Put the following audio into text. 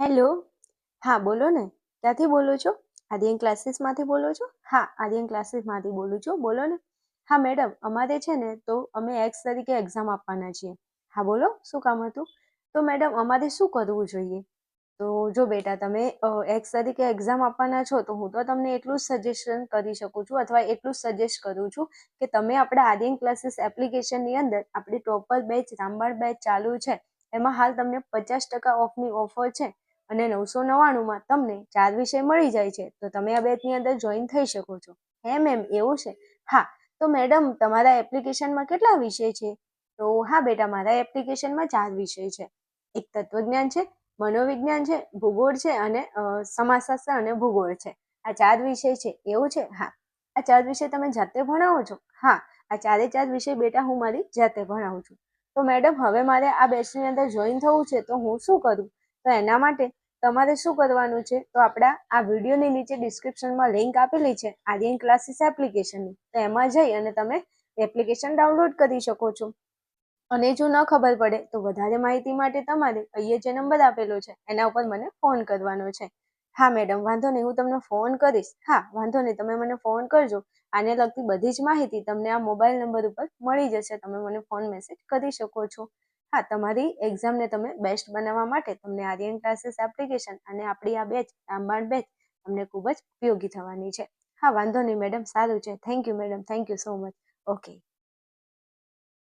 Hello. હા, બોલો ને. ક્યાંથી બોલો છો? આર્યન ક્લાસીસમાંથી બોલો છો? હા, આર્યન ક્લાસીસમાંથી બોલું છું. બોલો ને. હા મેડમ, અમારે છે ને તો અમે એક્સ તરીકે એક્ઝામ આપવાના છીએ. હા બોલો, શું કામ હતું? તો મેડમ અમારે શું કરવું જોઈએ? તો જો બેટા તમે એક્સ તરીકે એક્ઝામ આપવાના છો તો હું તો તમને એટલું જ સજેશન કરી શકું છું અથવા એટલું જ સજેસ્ટ કરું છું કે તમે આપણા આર્યન ક્લાસીસ એપ્લિકેશનની અંદર આપણી ટોપર બેચ રામબાણ બેચ ચાલુ છે એમાં હાલ તમને 50% ઓફની ઓફર છે અને 999માં તમને 4 વિષય મળી જાય છે તો તમે આ બેચની અંદર જોઈન થઈ શકો છો. હે મેમ, એવું છે? હા, તો મેડમ તમારા એપ્લિકેશનમાં કેટલા વિષય છે? તો હા બેટા, મારા એપ્લિકેશનમાં 4 વિષય છે. એક તત્વજ્ઞાન છે, મનોવિજ્ઞાન છે, ભૂગોળ છે અને સમાજશાસ્ત્ર અને ભૂગોળ છે. આ 4 વિષય છે, એવું છે? હા. આ 4 વિષય તમે જાતે ભણાવો છો? હા, આ 4 વિષય બેટા હું મારી જાતે ભણાવું છું. તો મેડમ હવે મારે આ બેચની અંદર જોઈન થવું છે તો હું શું કરું? તો એના માટે તમારે શું કરવાનું છે? તો આપણા આ વિડીયોની નીચે ડિસ્ક્રિપ્શનમાં લિંક આપેલી છે આર્યન ક્લાસીસ એપ્લિકેશનની, તો એમાં જઈ અને તમે એપ્લિકેશન ડાઉનલોડ કરી શકો છો. અને જો ન ખબર પડે તો વધારે માહિતી માટે તમારે અહીંયા જે નંબર આપેલો છે એના ઉપર મને ફોન કરવાનો છે. હા મેડમ, વાંધો નહીં, હું તમને ફોન કરીશ. હા વાંધો નહીં, તમે મને ફોન કરજો. આને લગતી બધી જ માહિતી તમને આ મોબાઈલ નંબર ઉપર મળી જશે. તમે મને ફોન મેસેજ કરી શકો છો. હા, તમારી એક્ઝામને તમે બેસ્ટ બનાવવા માટે તમને આર્યન ક્લાસીસ એપ્લિકેશન અને આપણી આ બેચ રામબાણ બેચ તમને ખૂબ જ ઉપયોગી થવાની છે. હા વાંધો નહીં મેડમ, સારું છે. Thank you madam, thank you so much. Okay.